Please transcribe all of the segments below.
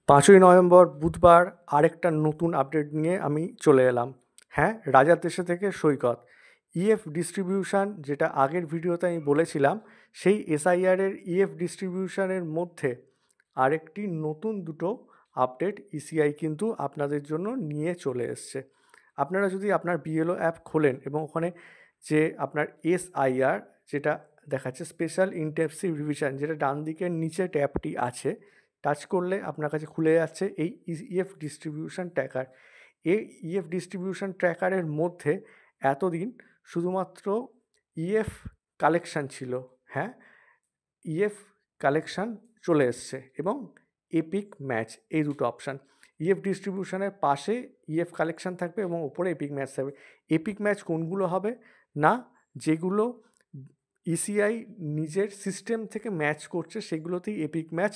5ই November বুধবার আরেকটা নতুন আপডেট নিয়ে আমি চলে এলাম। হ্যাঁ, রাজার দেশে থেকে সৈকত। ইএফ ডিস্ট্রিবিউশন যেটা আগের ভিডিওতে আমি বলেছিলাম, সেই এসআইআরের ইএফ ডিস্ট্রিবিউশনের মধ্যে আরেকটি নতুন দুটো আপডেট ইসিআই কিন্তু আপনাদের জন্য নিয়ে চলে এসছে। আপনারা যদি আপনার বিএলও অ্যাপ খোলেন এবং ওখানে যে আপনার এসআইআর যেটা দেখাচ্ছে স্পেশাল ইনটেনসিভ রিভিশন, যেটা ডান দিকের নিচে ট্যাবটি আছে, টাচ করলে আপনার কাছে খুলে যাচ্ছে এই ইএফ ডিস্ট্রিবিউশন ট্র্যাকার। এই ইএফ ডিস্ট্রিবিউশন ট্র্যাকারের মধ্যে এতদিন শুধুমাত্র ইএফ কালেকশান ছিল। হ্যাঁ, ইএফ কালেকশান চলে এসছে এবং এপিক ম্যাচ, এই দুটো অপশান। ইএফ ডিস্ট্রিবিউশনের পাশে ইএফ কালেকশান থাকবে এবং ওপরে এপিক ম্যাচ থাকবে। এপিক ম্যাচ কোনগুলো হবে না, যেগুলো ইসিআই নিজের সিস্টেম থেকে ম্যাচ করছে সেগুলোতেই এপিক ম্যাচ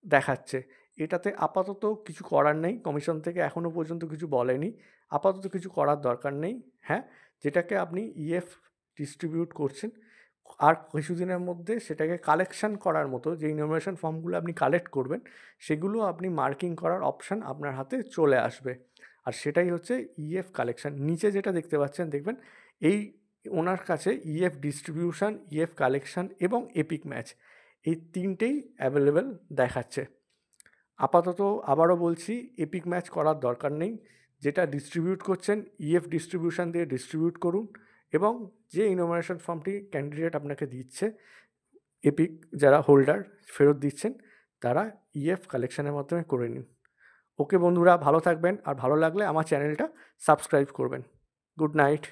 দেখাচ্ছে। এটাতে আপাতত কিছু করার নেই, কমিশন থেকে এখনও পর্যন্ত কিছু বলেনি, আপাতত কিছু করার দরকার নেই। হ্যাঁ, যেটাকে আপনি ইএফ ডিস্ট্রিবিউট করছেন আর কিছুদিনের মধ্যে সেটাকে কালেকশান করার মতো যে ইনফরমেশন ফর্মগুলো আপনি কালেক্ট করবেন সেগুলো আপনি মার্কিং করার অপশান আপনার হাতে চলে আসবে। আর সেটাই হচ্ছে ইএফ কালেকশান। নিচে যেটা দেখতে পাচ্ছেন দেখবেন এই ওনার কাছে ইএফ ডিস্ট্রিবিউশন, ইএফ কালেকশান এবং এপিক ম্যাচ এই তিনটেই অ্যাভেলেবেল দেখাচ্ছে। আপাতত আবারও বলছি, এপিক ম্যাচ করার দরকার নেই। যেটা ডিস্ট্রিবিউট করছেন ইএফ ডিস্ট্রিবিউশন দিয়ে ডিস্ট্রিবিউট করুন এবং যে ইনফরমেশন ফর্মটি ক্যান্ডিডেট আপনাকে দিচ্ছে, এপিক যারা হোল্ডার ফেরত দিচ্ছেন, তারা ইএফ কালেকশানের মাধ্যমে করে নিন। ওকে বন্ধুরা, ভালো থাকবেন, আর ভালো লাগলে আমার চ্যানেলটা সাবস্ক্রাইব করবেন। Good night.